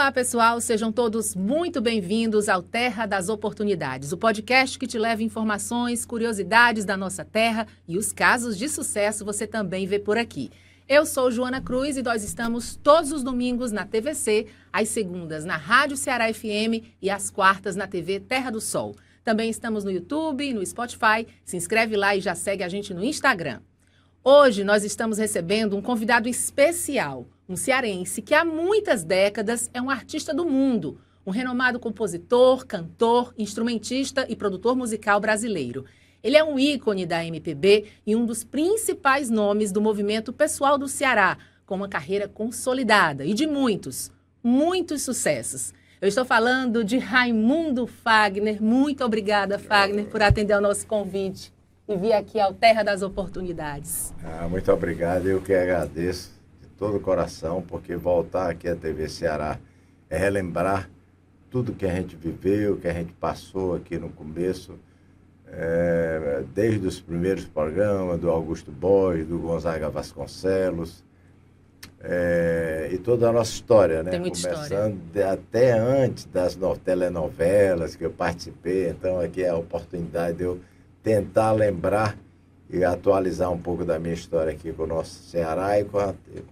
Olá, pessoal, sejam todos muito bem-vindos ao Terra das Oportunidades, o podcast que te leva informações, curiosidades da nossa terra e os casos de sucesso você também vê por aqui. Eu sou Joana Cruz e nós estamos todos os domingos na TVC, às segundas na Rádio Ceará FM e às quartas na TV Terra do Sol. Também estamos no YouTube, no Spotify, se inscreve lá e já segue a gente no Instagram. Hoje nós estamos recebendo um convidado especial, um cearense que há muitas décadas é um artista do mundo, um renomado compositor, cantor, instrumentista e produtor musical brasileiro. Ele é um ícone da MPB e um dos principais nomes do movimento pessoal do Ceará, com uma carreira consolidada e de muitos sucessos. Eu estou falando de Raimundo Fagner. Muito obrigada, Fagner, por atender ao nosso convite e vir aqui ao Terra das Oportunidades. Muito obrigado, eu que agradeço de todo o coração, porque voltar aqui à TV Ceará é relembrar tudo que a gente viveu, que a gente passou aqui no começo, desde os primeiros programas do Augusto Borges, do Gonzaga Vasconcelos, e toda a nossa história, né? Tem muita começando história. Até antes das telenovelas que eu participei, então aqui é a oportunidade de eu tentar lembrar e atualizar um pouco da minha história aqui com o nosso Ceará e com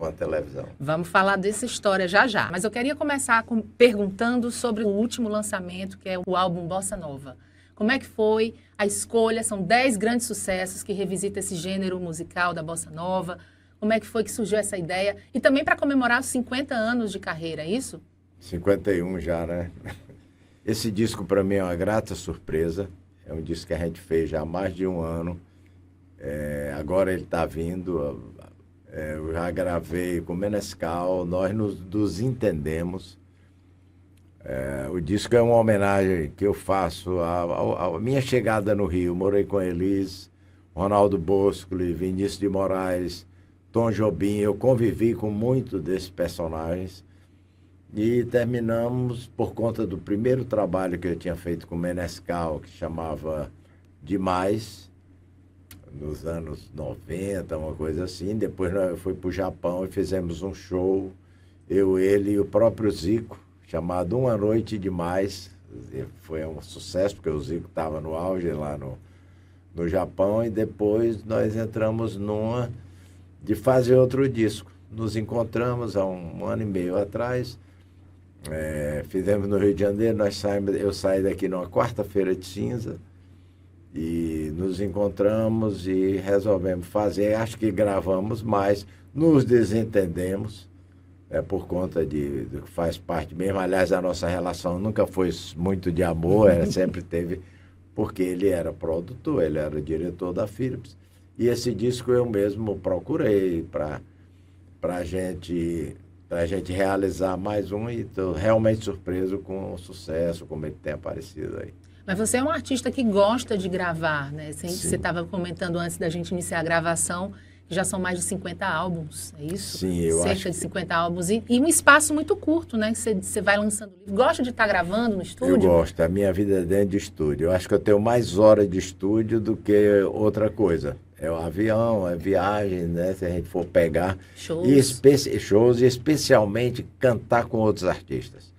a televisão. Vamos falar dessa história já, mas eu queria começar perguntando sobre o último lançamento, que é o álbum Bossa Nova. Como é que foi a escolha? São 10 grandes sucessos que revisitam esse gênero musical da Bossa Nova. Como é que foi que surgiu essa ideia? E também para comemorar os 50 anos de carreira, é isso? 51 já, né? Esse disco para mim é uma grata surpresa. É um disco que a gente fez já há mais de um ano. Agora ele está vindo. Eu já gravei com o Menescal, nós nos entendemos. O disco é uma homenagem que eu faço à minha chegada no Rio. Morei com Elis, Ronaldo Boscoli, Vinícius de Moraes, Tom Jobim. Eu convivi com muitos desses personagens. E terminamos por conta do primeiro trabalho que eu tinha feito com o Menescal, que chamava Demais, nos anos 90, uma coisa assim. Depois eu fui para o Japão e fizemos um show, ele e o próprio Zico, chamado Uma Noite Demais. Foi um sucesso, porque o Zico estava no auge lá no Japão. E depois nós entramos numa de fazer outro disco. Nos encontramos há um ano e meio atrás. Fizemos no Rio de Janeiro, eu saí daqui numa quarta-feira de cinza e nos encontramos e resolvemos fazer. Acho que gravamos mais, nos desentendemos, por conta do que faz parte mesmo. Aliás, a nossa relação nunca foi muito de amor, sempre teve, porque ele era produtor, ele era diretor da Philips. E esse disco eu mesmo procurei para a gente realizar mais um, e estou realmente surpreso com o sucesso, como ele tem aparecido aí. Mas você é um artista que gosta de gravar, né? Você estava comentando antes da gente iniciar a gravação, que já são mais de 50 álbuns, é isso? Sim, eu acho. Cerca de 50 álbuns e um espaço muito curto, né? Você vai lançando livro. Gosta de estar gravando no estúdio? Eu gosto, a minha vida é dentro de estúdio. Eu acho que eu tenho mais horas de estúdio do que outra coisa. É o avião, é viagem, né? Se a gente for pegar. Shows. Shows, e especialmente cantar com outros artistas.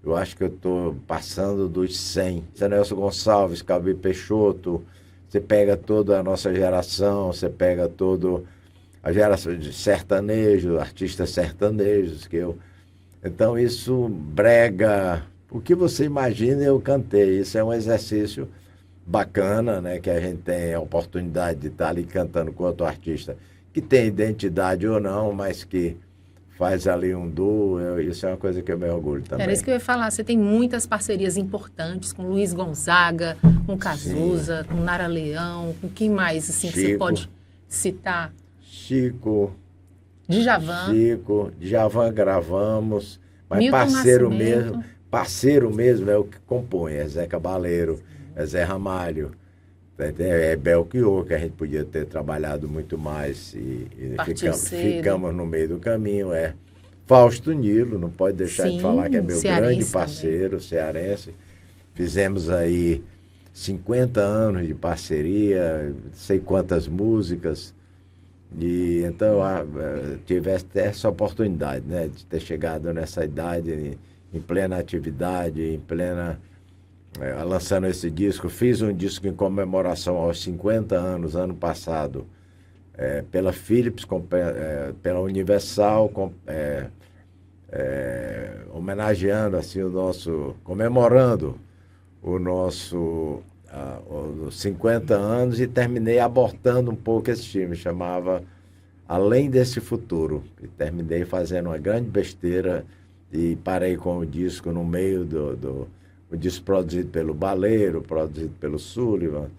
Eu acho que eu estou passando dos 100. Zé Nelson Gonçalves, Calbi Peixoto, você pega toda a nossa geração, você pega toda a geração de sertanejo, artistas sertanejos que eu... Então isso brega... O que você imagina eu cantei. Isso é um exercício bacana, né? Que a gente tem a oportunidade de estar ali cantando com outro artista que tem identidade ou não, mas que faz ali um duo. Isso é uma coisa que eu me orgulho também. Era isso que eu ia falar. Você tem muitas parcerias importantes com Luiz Gonzaga, com Cazuza, com Nara Leão, com quem mais assim, que você pode citar? Chico. Djavan Gravamos, mas Milton parceiro mesmo é o que compõe, é Zé Cabaleiro, é Zé Ramalho, é Belchior, que a gente podia ter trabalhado muito mais e ficamos no meio do caminho, Fausto Nilo, não pode deixar de falar que é meu grande parceiro, cearense. Fizemos aí 50 anos de parceria, sei quantas músicas, e então tivesse essa oportunidade, né, de ter chegado nessa idade em plena atividade, lançando esse disco. Fiz um disco em comemoração aos 50 anos, ano passado, pela Philips, pela Universal, homenageando assim, comemorando os 50 anos, e terminei abortando um pouco esse filme, chamava Além desse Futuro, e terminei fazendo uma grande besteira e parei com o disco no meio o disco produzido pelo Baleiro, produzido pelo Sullivan.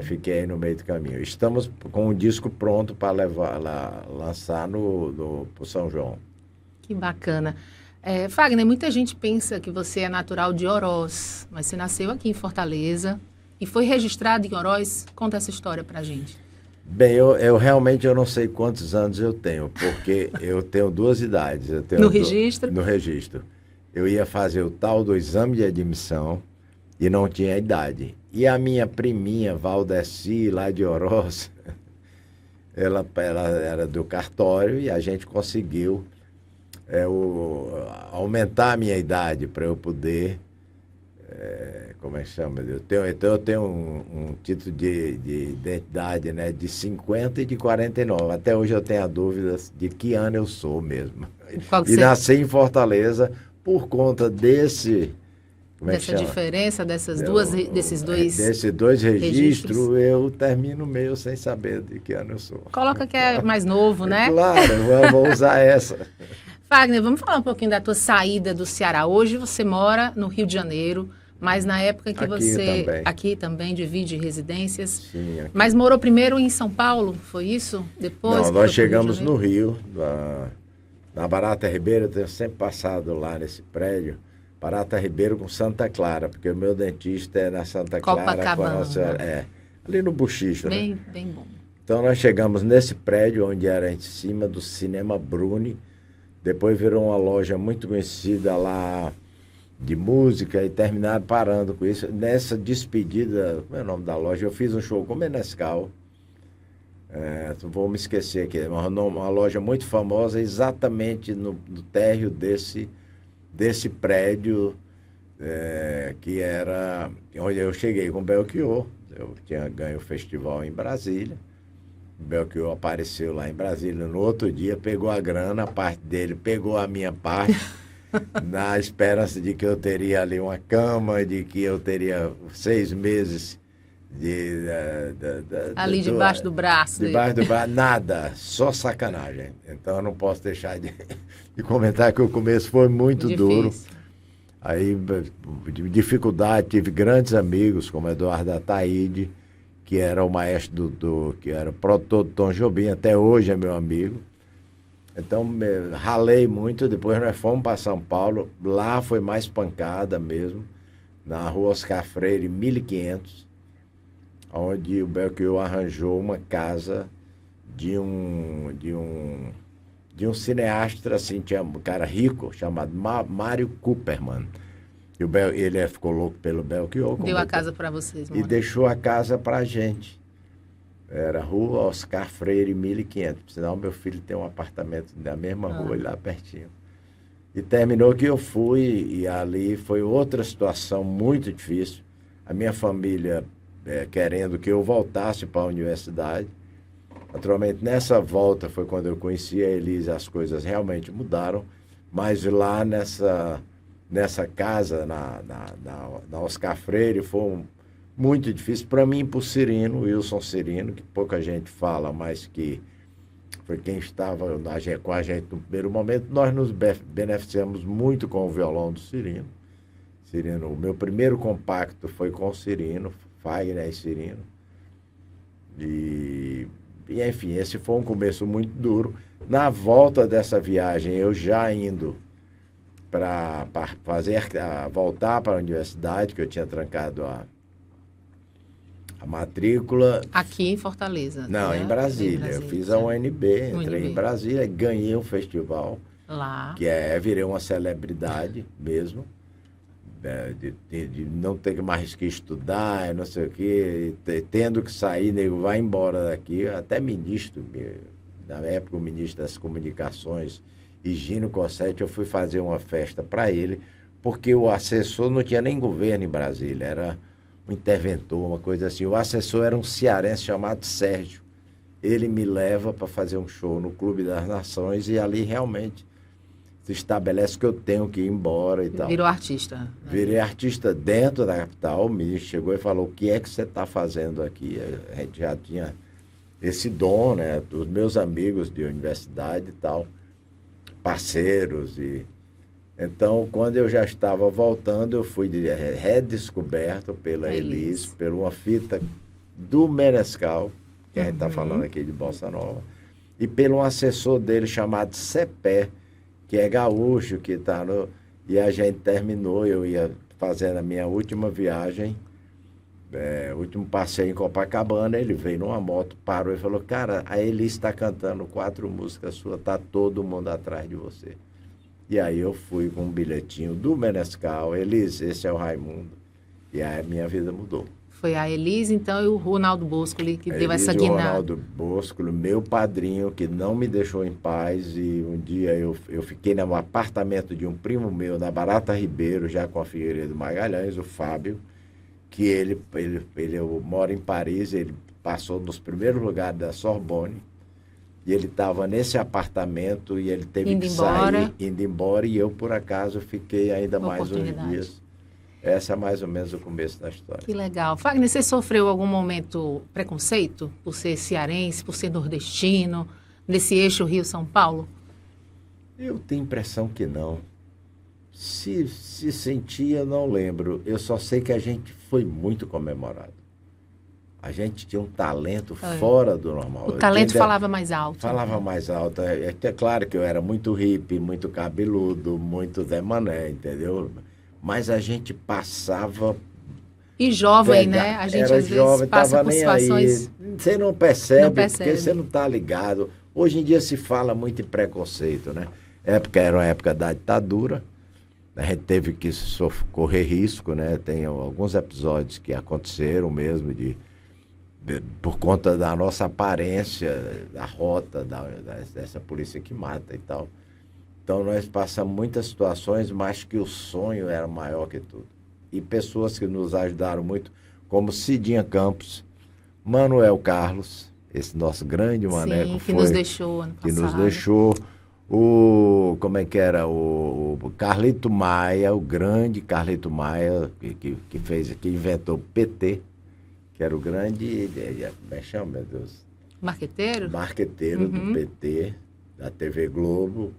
Fiquei aí no meio do caminho. Estamos com o disco pronto para lançar pro São João. Que bacana. Fagner, muita gente pensa que você é natural de Oroz, mas você nasceu aqui em Fortaleza e foi registrado em Oroz. Conta essa história pra gente. Bem, eu realmente não sei quantos anos eu tenho, porque eu tenho 2 idades. No registro? No registro. Eu ia fazer o tal do exame de admissão e não tinha idade. E a minha priminha, Valdeci, lá de Oroz, ela era do cartório, e a gente conseguiu aumentar a minha idade para eu poder... como é que chama? Eu tenho um título de identidade, né, de 50 e de 49. Até hoje eu tenho a dúvida de que ano eu sou mesmo. E nasci em Fortaleza por conta dessa diferença, desses dois registros, eu termino meio sem saber de que ano eu sou. Coloca que é mais novo, né? Claro, vou usar essa. Fagner, vamos falar um pouquinho da tua saída do Ceará. Hoje você mora no Rio de Janeiro, mas na época que aqui também divide residências. Sim, aqui. Mas morou primeiro em São Paulo, foi isso? Depois? Não, nós chegamos no Rio, na Barata Ribeiro. Eu tenho sempre passado lá nesse prédio, Barata Ribeiro com Santa Clara, porque o meu dentista é na Santa Clara. Copacabana. Ali no Buchicho, bem, né? Bem bom. Então nós chegamos nesse prédio, onde era em cima do Cinema Bruni. Depois virou uma loja muito conhecida lá de música, e terminaram parando com isso. Nessa despedida, como é o nome da loja? Eu fiz um show com o Menescal. Vou me esquecer aqui. Uma loja muito famosa, exatamente no térreo desse prédio, que era onde eu cheguei com o Belchior. Eu tinha ganho o festival em Brasília. O Belchior apareceu lá em Brasília no outro dia, pegou a grana, a parte dele, pegou a minha parte, na esperança de que eu teria ali uma cama, de que eu teria 6 meses debaixo do braço. Debaixo do braço, nada, só sacanagem. Então eu não posso deixar de comentar que o começo foi muito duro. Aí, de dificuldade, tive grandes amigos, como Eduardo Ataíde, que era o maestro que era o produtor do Tom Jobim, até hoje é meu amigo. Então, ralei muito. Depois nós fomos para São Paulo. Lá foi mais pancada mesmo, na rua Oscar Freire, 1500, onde o Belchior arranjou uma casa de um cineasta, assim, tinha um cara rico, chamado Mário Cooperman. E ele ficou louco pelo Belchior. Deu a casa para vocês, e deixou a casa para a gente. Era rua Oscar Freire, 1500. Por sinal, meu filho tem um apartamento da mesma rua, lá pertinho. E terminou que eu fui, e ali foi outra situação muito difícil. A minha família querendo que eu voltasse para a universidade. Naturalmente, nessa volta foi quando eu conheci a Elise, as coisas realmente mudaram. Mas lá nessa casa, na Oscar Freire, foi muito difícil para mim e para o Cirino, Wilson Cirino, que pouca gente fala, mas que foi quem estava com a gente no primeiro momento. Nós nos beneficiamos muito com o violão do Cirino. O meu primeiro compacto foi com o Cirino, Fagner e Cirino. E enfim, esse foi um começo muito duro. Na volta dessa viagem, eu já indo para voltar para a universidade, que eu tinha trancado a matrícula. Aqui em Fortaleza? Não, né? em Brasília. Eu fiz a UNB, entrei em Brasília, ganhei um festival. Lá. Que virei uma celebridade mesmo. De não ter mais que estudar, não sei o quê, tendo que sair, nego, vai embora daqui. Até ministro, na época o ministro das Comunicações Higino Cossetti, eu fui fazer uma festa para ele, porque o assessor não tinha nem governo em Brasília, era um interventor, uma coisa assim. O assessor era um cearense chamado Sérgio. Ele me leva para fazer um show no Clube das Nações e ali realmente se estabelece que eu tenho que ir embora e tal. Virou artista. Né? Virei artista dentro da capital, me chegou e falou, o que é que você está fazendo aqui? A gente já tinha esse dom, né, dos meus amigos de universidade e tal, parceiros. Então, quando eu já estava voltando, eu fui redescoberto pela Elis, por uma fita do Menescal, que a gente está falando aqui de Bossa Nova, e pelo um assessor dele chamado Cepé, que é gaúcho, que está no... E a gente terminou, eu ia fazendo a minha última viagem, último passeio em Copacabana, ele veio numa moto, parou e falou, cara, a Elis está cantando 4 músicas suas, está todo mundo atrás de você. E aí eu fui com um bilhetinho do Menescal, Elis, esse é o Raimundo, e aí a minha vida mudou. Foi a Elis, então, e o Ronaldo Boscoli que deu essa guinada. O Ronaldo Boscoli, meu padrinho, que não me deixou em paz, e um dia eu fiquei no apartamento de um primo meu, na Barata Ribeiro, já com a Figueiredo Magalhães, o Fábio, que ele mora em Paris, ele passou nos primeiros lugares da Sorbonne, e ele estava nesse apartamento e ele teve que sair, indo embora, e eu, por acaso, fiquei ainda mais uns dias. Essa é mais ou menos o começo da história. Que legal. Fagner, você sofreu algum momento preconceito por ser cearense, por ser nordestino, nesse eixo Rio-São Paulo? Eu tenho impressão que não. Se sentia, eu não lembro. Eu só sei que a gente foi muito comemorado. A gente tinha um talento fora do normal. O talento falava mais alto. Falava mais alto. É claro que eu era muito hippie, muito cabeludo, muito Zé Mané, entendeu? Mas a gente passava... E jovem, né? A gente às vezes passa por situações... Você não percebe, porque você não está ligado. Hoje em dia se fala muito em preconceito, né? Era uma época da ditadura. A gente teve que correr risco, né? Tem alguns episódios que aconteceram mesmo por conta da nossa aparência, da rota, dessa polícia que mata e tal. Então, nós passamos muitas situações, mas que o sonho era maior que tudo. E pessoas que nos ajudaram muito, como Cidinha Campos, Manuel Carlos, esse nosso grande maneco, que nos deixou ano passado. Que nos deixou. O Carlito Maia, o grande Carlito Maia, que inventou o PT, que era o grande, como é que chama, meu Deus? Marqueteiro? Marqueteiro do PT, da TV Globo.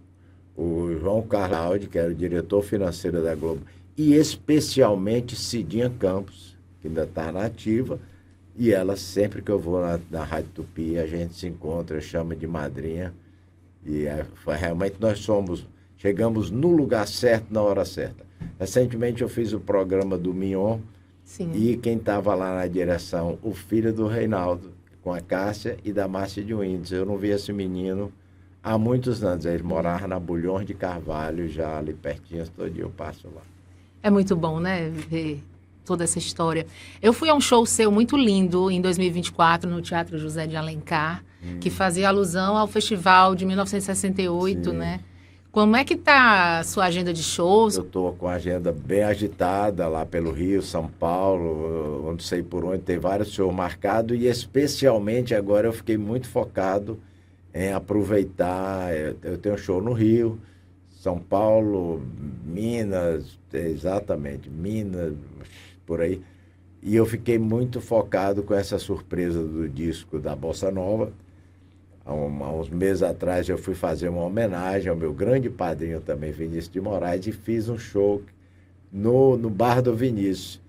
O João Carlaudi, que era o diretor financeiro da Globo, e especialmente Cidinha Campos, que ainda está na ativa, e ela, sempre que eu vou na Rádio Tupi, a gente se encontra, chama de madrinha, e realmente nós chegamos no lugar certo, na hora certa. Recentemente eu fiz o programa do Mignon, e quem estava lá na direção, o filho do Reinaldo, com a Cássia e da Márcia de Windsor. Eu não vi esse menino há muitos anos. Ele morava na Bulhões de Carvalho, já ali pertinho, todo dia eu passo lá. É muito bom, né, ver toda essa história. Eu fui a um show seu muito lindo em 2024 no Teatro José de Alencar, que fazia alusão ao festival de 1968, né? Como é que está a sua agenda de shows? Eu estou com a agenda bem agitada lá pelo Rio, São Paulo, não sei por onde, tem vários shows marcados, e especialmente agora eu fiquei muito focado em aproveitar. Eu tenho show no Rio, São Paulo, Minas, exatamente, Minas, por aí. E eu fiquei muito focado com essa surpresa do disco da Bossa Nova. Há uns meses atrás eu fui fazer uma homenagem ao meu grande padrinho também, Vinícius de Moraes, e fiz um show no Bar do Vinícius.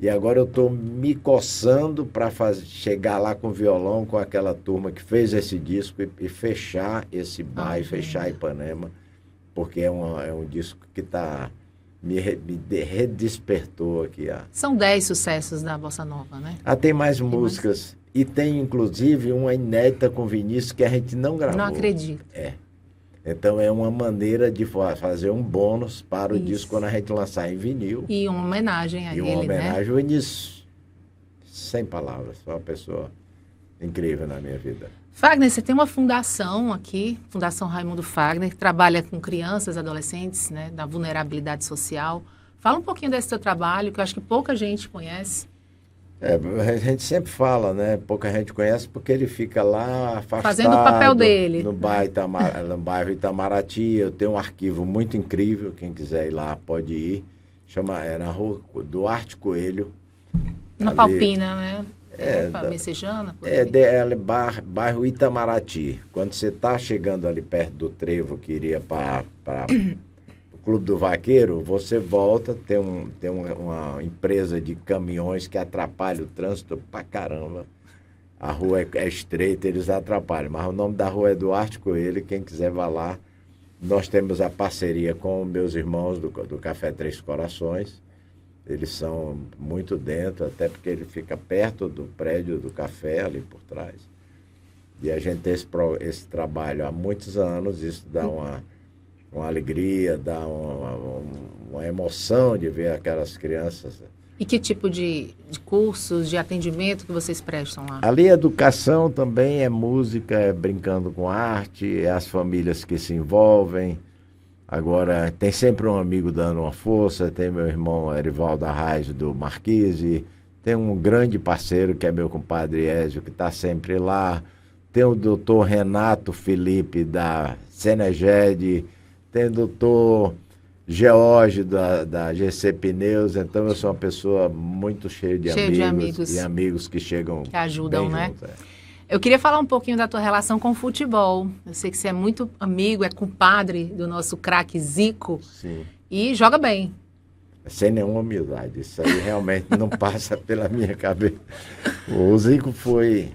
E agora eu estou me coçando para chegar lá com violão, com aquela turma que fez esse disco e fechar esse bar, fechar Ipanema, porque é um disco que me redespertou aqui. São 10 sucessos da Bossa Nova, né? Tem mais músicas. E tem, inclusive, uma inédita com Vinícius que a gente não gravou. Não acredito. Então, é uma maneira de fazer um bônus para o disco quando a gente lançar em vinil. E uma homenagem a ele, né? E uma homenagem ao Vinícius. Sem palavras. Foi uma pessoa incrível na minha vida. Fagner, você tem uma fundação aqui, Fundação Raimundo Fagner, que trabalha com crianças, adolescentes, né, da vulnerabilidade social. Fala um pouquinho desse seu trabalho, que eu acho que pouca gente conhece. A gente sempre fala, né? Pouca gente conhece porque ele fica lá afastado. Fazendo o papel dele. No bairro Itamaraty. Eu tenho um arquivo muito incrível, quem quiser ir lá pode ir. É na rua Duarte Coelho. Na ali, Palpina, né? Messejana? Bairro Itamaraty. Quando você está chegando ali perto do trevo que iria para o Clube do Vaqueiro, você volta, tem uma empresa de caminhões que atrapalha o trânsito pra caramba. A rua é estreita, eles atrapalham. Mas o nome da rua é Duarte Coelho, quem quiser vá lá. Nós temos a parceria com meus irmãos do Café Três Corações. Eles são muito dentro, até porque ele fica perto do prédio do café, ali por trás. E a gente tem esse trabalho há muitos anos, isso dá uma alegria, dá uma emoção de ver aquelas crianças. E que tipo de cursos, de atendimento que vocês prestam lá? Ali educação também, é música, é brincando com arte, é as famílias que se envolvem. Agora, tem sempre um amigo dando uma força, tem meu irmão Erivaldo Arraes do Marquise, tem um grande parceiro que é meu compadre Ézio, que está sempre lá, tem o doutor Renato Felipe da Seneged, tem o doutor George da GC Pneus, então eu sou uma pessoa muito cheia de amigos e amigos que chegam, que ajudam, né? Juntos, Eu queria falar um pouquinho da tua relação com o futebol. Eu sei que você é muito amigo, é compadre do nosso craque Zico. Sim. E joga bem. Sem nenhuma humildade. Isso aí realmente não passa pela minha cabeça. O Zico foi,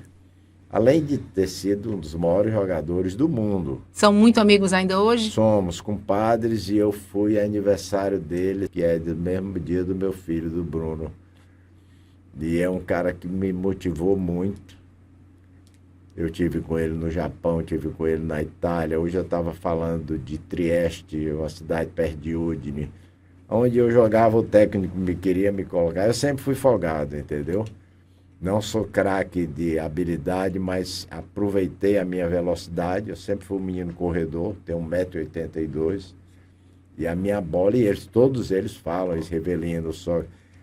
além de ter sido um dos maiores jogadores do mundo. São muito amigos ainda hoje? Somos compadres e eu fui aniversário dele, que é do mesmo dia do meu filho, do Bruno. E é um cara que me motivou muito. Eu tive com ele no Japão, tive com ele na Itália. Hoje eu estava falando de Trieste, uma cidade perto de Udine, onde eu jogava, o técnico me queria me colocar. Eu sempre fui folgado, entendeu? Não sou craque de habilidade, mas aproveitei a minha velocidade. Eu sempre fui um menino corredor, tenho 1,82 m. E a minha bola, e todos eles falam, eles revelinham só.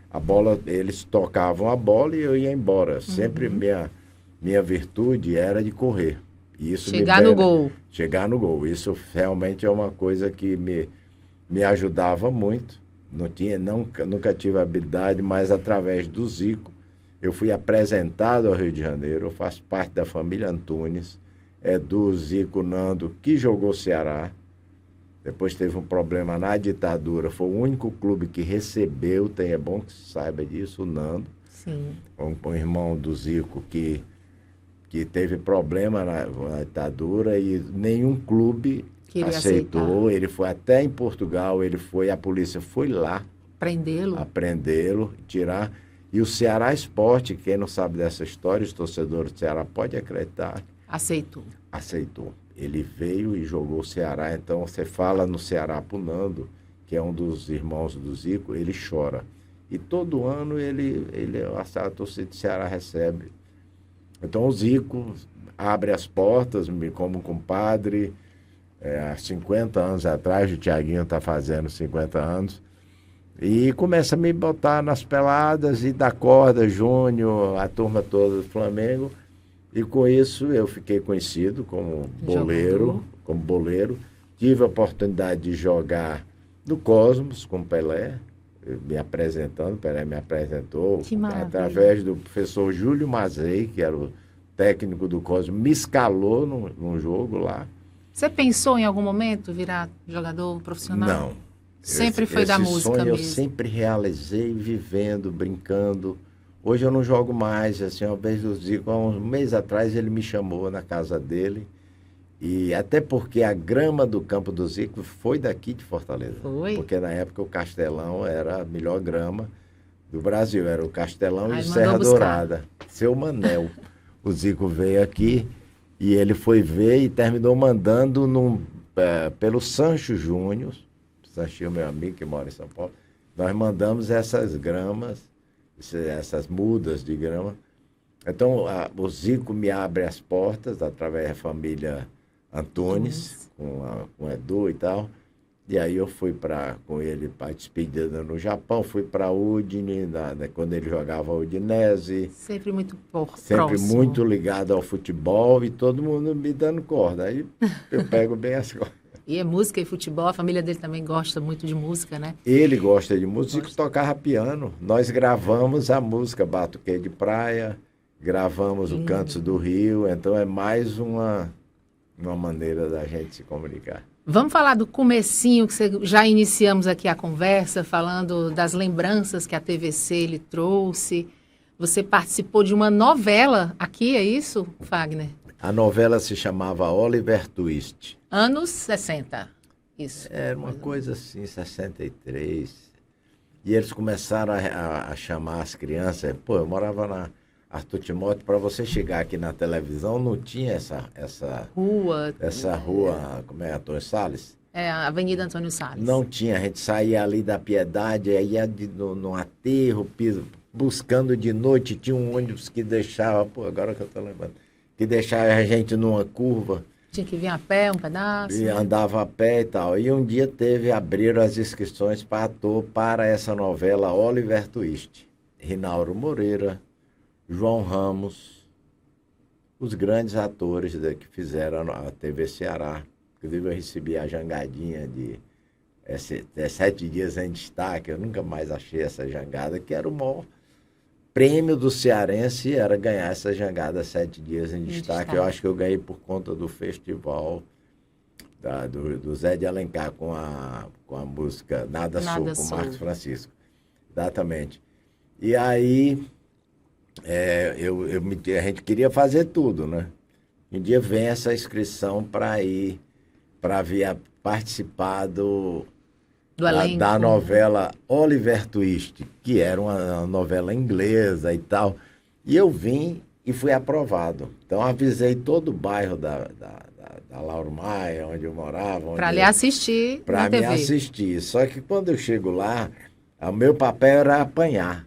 A bola, eles tocavam a bola e eu ia embora. Sempre minha virtude era de correr. E isso chegar no gol. Chegar no gol. Isso realmente é uma coisa que me ajudava muito. Nunca tive habilidade, mas através do Zico, eu fui apresentado ao Rio de Janeiro. Eu faço parte da família Antunes, é do Zico Nando, que jogou Ceará. Depois teve um problema na ditadura. Foi o único clube que recebeu, é bom que se saiba disso, o Nando. Sim. Um irmão do Zico que teve problema na ditadura e nenhum clube aceitou. Aceitar. Ele foi até em Portugal, a polícia foi lá prendê-lo, tirar. E o Ceará Esporte, quem não sabe dessa história, os torcedores do Ceará pode acreditar. Aceitou. Ele veio e jogou o Ceará. Então, você fala no Ceará pro Nando, que é um dos irmãos do Zico, ele chora. E todo ano a torcida do Ceará recebe. Então o Zico abre as portas, como compadre. Há 50 anos atrás, o Thiaguinho está fazendo 50 anos. E começa a me botar nas peladas e dar corda, Júnior, a turma toda do Flamengo. E com isso eu fiquei conhecido como boleiro. Tive a oportunidade de jogar no Cosmos com Pelé. Me apresentando, Pelé me apresentou através do professor Júlio Mazei, que era o técnico do Cosmos, me escalou num jogo lá. Você pensou em algum momento virar jogador profissional? Não. Sempre foi da música mesmo? Eu sempre realizei vivendo, brincando. Hoje eu não jogo mais, assim, uma vez eu digo, há um mês atrás ele me chamou na casa dele. E até porque a grama do campo do Zico foi daqui de Fortaleza. Foi? Porque na época o Castelão era a melhor grama do Brasil. Era o Castelão e o Serra Dourada. Seu Manel. O Zico veio aqui e ele foi ver e terminou mandando pelo Sancho Júnior. Sanchinho, meu amigo que mora em São Paulo. Nós mandamos essas gramas, essas mudas de grama. Então, o Zico me abre as portas através da família Antunes, com o Edu e tal. E aí eu fui com ele para a despedida no Japão, fui para a Udine, quando ele jogava a Udinese. Sempre muito Sempre próximo. muito ligado ao futebol e todo mundo me dando corda. Aí eu pego bem as cordas. E é música e futebol, a família dele também gosta muito de música, né? Ele gosta de música e tocava piano. Nós gravamos a música Batuque de Praia, gravamos o Cantos do Rio, então é mais uma maneira da gente se comunicar. Vamos falar do comecinho, que já iniciamos aqui a conversa, falando das lembranças que a TVC lhe trouxe. Você participou de uma novela aqui, é isso, Fagner? A novela se chamava Oliver Twist. Anos 60, isso. Era uma coisa assim, 63. E eles começaram a chamar as crianças. Pô, eu morava na Arthur Timóteo, para você chegar aqui na televisão, não tinha essa rua. Essa rua, como é, Antônio Salles? É, a Avenida Antônio Salles. Não tinha, a gente saía ali da Piedade, aí ia no aterro, buscando de noite, tinha um ônibus que deixava, pô, agora que eu tô lembrando, que deixava a gente numa curva. Tinha que vir a pé um pedaço. E andava a pé e tal. E um dia abriram as inscrições para ator para essa novela Oliver Twist. Rinauro Moreira, João Ramos, os grandes atores que fizeram a TV Ceará. Inclusive eu recebi a jangadinha de 7 dias em destaque, eu nunca mais achei essa jangada, que era o maior prêmio do cearense, era ganhar essa jangada 7 dias em destaque. Eu acho que eu ganhei por conta do festival do Zé de Alencar com a música Nada Sou, com o Marcos Francisco. Exatamente. E aí... a gente queria fazer tudo, né? Um dia vem essa inscrição para participar da novela Oliver Twist, que era uma novela inglesa e tal. E eu vim e fui aprovado. Então avisei todo o bairro da Lauro Maia, onde eu morava. Para lhe assistir na TV. Para me assistir. Só que quando eu chego lá, o meu papel era apanhar.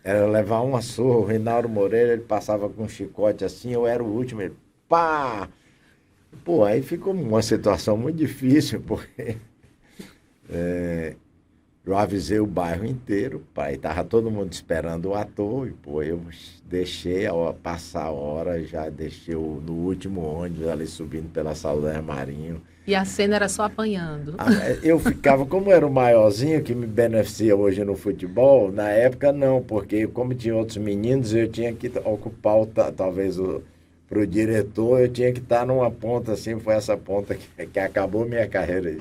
Era levar uma surra. O Rinauro Moreira, ele passava com um chicote assim, eu era o último, ele pá! Pô, aí ficou uma situação muito difícil, porque eu avisei o bairro inteiro, aí estava todo mundo esperando o ator, e pô, eu deixei passar a hora, já deixei no último ônibus ali subindo pela Saldanha Marinho. E a cena era só apanhando. Eu ficava, como era o maiorzinho que me beneficia hoje no futebol, na época não, porque como tinha outros meninos, eu tinha que ocupar, talvez, para o diretor, eu tinha que estar numa ponta assim, foi essa ponta que acabou minha carreira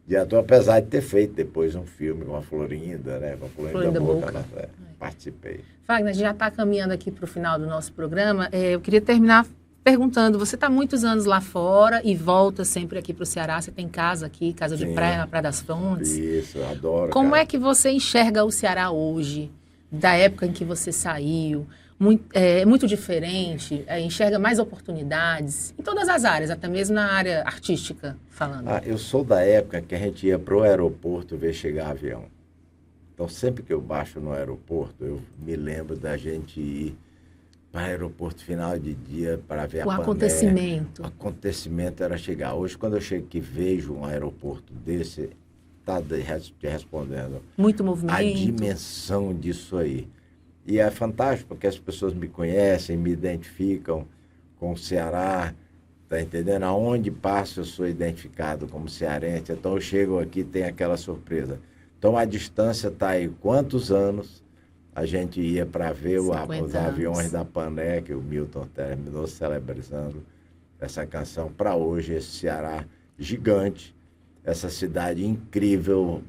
de ator, apesar de ter feito depois um filme com a Florinda, né? Com a Florinda Boca. Né? Participei. Fagner, a gente já está caminhando aqui para o final do nosso programa. Eu queria terminar perguntando, você está muitos anos lá fora e volta sempre aqui para o Ceará, você tem casa aqui, casa de praia, na Praia das Fontes. Isso, eu adoro. Como é que você enxerga o Ceará hoje, da época em que você saiu? Muito diferente, enxerga mais oportunidades em todas as áreas, até mesmo na área artística, falando. Eu sou da época que a gente ia para o aeroporto ver chegar avião. Então, sempre que eu baixo no aeroporto, eu me lembro da gente ir para o aeroporto final de dia para ver a Pané. Acontecimento. O acontecimento era chegar. Hoje, quando eu chego aqui vejo um aeroporto desse, está te respondendo. Muito movimento. A dimensão disso aí. E é fantástico, porque as pessoas me conhecem, me identificam com o Ceará, tá entendendo? Aonde passo eu sou identificado como cearense, então eu chego aqui e tem aquela surpresa. Então a distância está aí. Quantos anos a gente ia para ver os aviões da Pané, que o Milton terminou celebrando essa canção, para hoje esse Ceará gigante, essa cidade incrível,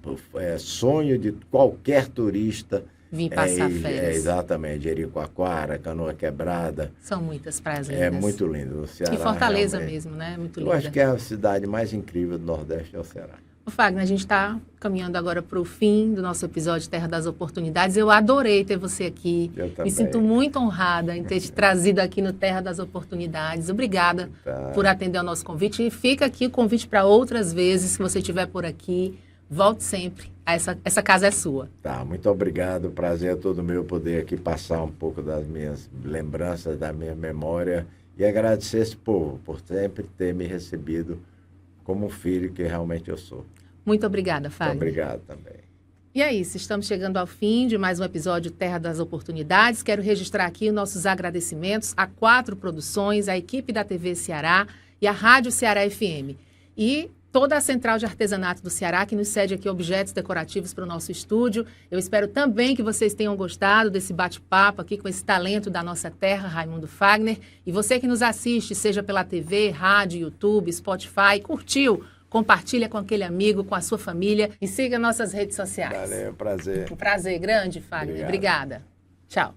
sonho de qualquer turista. Vim passar férias. Exatamente, Jericoacoara, Canoa Quebrada. São muitas praias lindas. É muito lindo. O Ceará, e Fortaleza realmente, mesmo, né? Muito linda. Eu acho que é a cidade mais incrível do Nordeste, é o Ceará. O Fagner, a gente está caminhando agora para o fim do nosso episódio Terra das Oportunidades. Eu adorei ter você aqui. Eu também. Me sinto muito honrada em ter te trazido aqui no Terra das Oportunidades. Obrigada por atender ao nosso convite. E fica aqui o convite para outras vezes, se você estiver por aqui. Volte sempre. essa casa é sua. Tá, muito obrigado. Prazer é todo meu poder aqui passar um pouco das minhas lembranças, da minha memória e agradecer esse povo por sempre ter me recebido como um filho que realmente eu sou. Muito obrigada, Fagner. Muito obrigado também. E é isso, estamos chegando ao fim de mais um episódio Terra das Oportunidades. Quero registrar aqui os nossos agradecimentos a 4 produções, a equipe da TV Ceará e a Rádio Ceará FM. E toda a Central de Artesanato do Ceará, que nos cede aqui objetos decorativos para o nosso estúdio. Eu espero também que vocês tenham gostado desse bate-papo aqui com esse talento da nossa terra, Raimundo Fagner. E você que nos assiste, seja pela TV, rádio, YouTube, Spotify, curtiu? Compartilha com aquele amigo, com a sua família e siga nossas redes sociais. Valeu, prazer. Um prazer grande, Fagner. Obrigada. Tchau.